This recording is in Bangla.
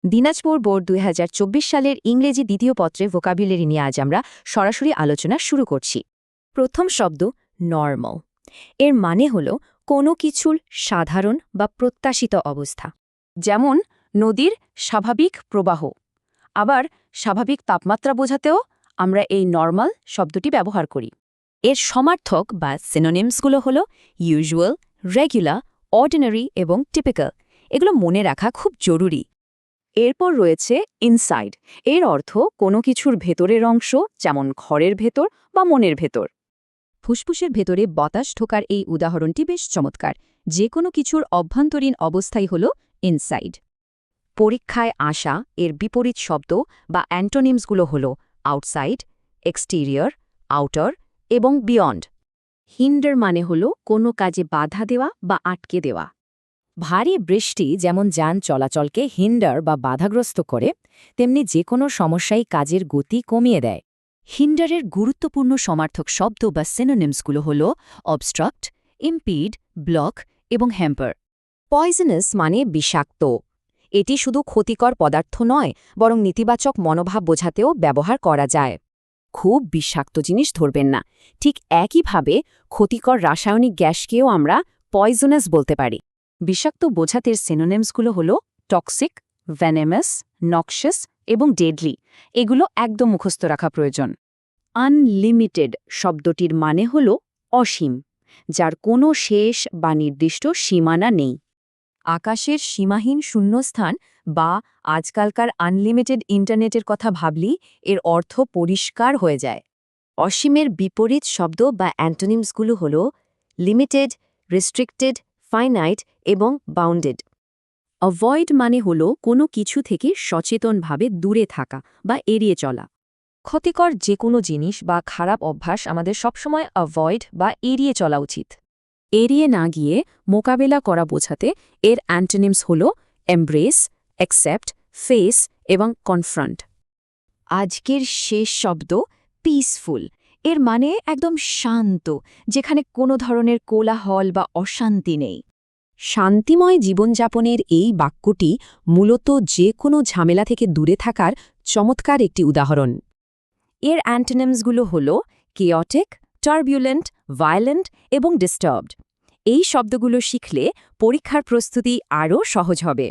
দিনাজপুর বোর্ড ২০২৪ সালের ইংরেজি দ্বিতীয় পত্রে ভোকাবুলারি নিয়ে আজ আমরা সরাসরি আলোচনা শুরু করছি। প্রথম শব্দ নরমাল। এর মানে হল কোনো কিছুর সাধারণ বা প্রত্যাশিত অবস্থা, যেমন নদীর স্বাভাবিক প্রবাহ। আবার স্বাভাবিক তাপমাত্রা বোঝাতেও আমরা এই নরমাল শব্দটি ব্যবহার করি। এর সমার্থক বা সিনোনিমসগুলো হল ইউজুয়াল, রেগুলার, অর্ডিনারি এবং টিপিক্যাল। এগুলো মনে রাখা খুব জরুরি। এরপর রয়েছে ইনসাইড। এর অর্থ কোনো কিছুর ভেতরের অংশ, যেমন ঘরের ভেতর বা মনের ভেতর। ফুসফুসের ভেতরে বাতাস ঢোকার এই উদাহরণটি বেশ চমৎকার। যে কোনো কিছুর অভ্যন্তরীণ অবস্থাই হল ইনসাইড। পরীক্ষায় আসা এর বিপরীত শব্দ বা অ্যান্টোনিমসগুলো হল আউটসাইড, এক্সটেরিয়র, আউটার এবং বিয়ন্ড। হিন্ডার মানে হল কোনো কাজে বাধা দেওয়া বা আটকে দেওয়া। ভারী বৃষ্টি যেমন যান চলাচলকে হিন্ডার বা বাধাগ্রস্ত করে, তেমনি যে কোনো সমস্যাই কাজের গতি কমিয়ে দেয়। হিন্ডারের গুরুত্বপূর্ণ সমার্থক শব্দ বা সিনোনিমসগুলো হল অবস্ট্রাক্ট, ইম্পিড, ব্লক এবং হ্যাম্পার। পয়জনাস মানে বিষাক্ত। এটি শুধু ক্ষতিকর পদার্থ নয়, বরং নেতিবাচক মনোভাব বোঝাতেও ব্যবহার করা যায়। খুব বিষাক্ত জিনিস ধরবেন না। ঠিক একইভাবে ক্ষতিকর রাসায়নিক গ্যাসকেও আমরা পয়জনাস বলতে পারি। বিষাক্ত বোঝাতের সিনোনিমসগুলো হল টক্সিক, ভেনেমাস, নক্সাস এবং ডেডলি। এগুলো একদম মুখস্থ রাখা প্রয়োজন। আনলিমিটেড শব্দটির মানে হল অসীম, যার কোনো শেষ বা নির্দিষ্ট সীমানা নেই। আকাশের সীমাহীন শূন্যস্থান বা আজকালকার আনলিমিটেড ইন্টারনেটের কথা ভাবলি এর অর্থ পরিষ্কার হয়ে যায়। অসীমের বিপরীত শব্দ বা অ্যান্টোনিমসগুলো হল লিমিটেড, রেস্ট্রিক্টেড, ফাইনাইট এবং বাউন্ডেড। অ্যাভয়েড মানে হল কোনো কিছু থেকে সচেতনভাবে দূরে থাকা বা এড়িয়ে চলা। ক্ষতিকর যে কোনো জিনিস বা খারাপ অভ্যাস আমাদের সবসময় অ্যাভয়েড বা এড়িয়ে চলা উচিত। এড়িয়ে না গিয়ে মোকাবেলা করা বোঝাতে এর অ্যান্টোনিমস হল এমব্রেস, অ্যাকসেপ্ট, ফেস এবং কনফ্রন্ট। আজকের শেষ শব্দ পিসফুল। এর মানে একদম শান্ত, যেখানে কোনো ধরনের কোলাহল বা অশান্তি নেই। শান্তিময় জীবনযাপনের এই বাক্যটি মূলত যে কোনো ঝামেলা থেকে দূরে থাকার চমৎকার একটি উদাহরণ। এর অ্যান্টোনিমসগুলো হল কেওটিক, টার্বুলেন্ট, ভায়োলেন্ট এবং ডিস্টার্বড। এই শব্দগুলো শিখলে পরীক্ষার প্রস্তুতি আরও সহজ হবে।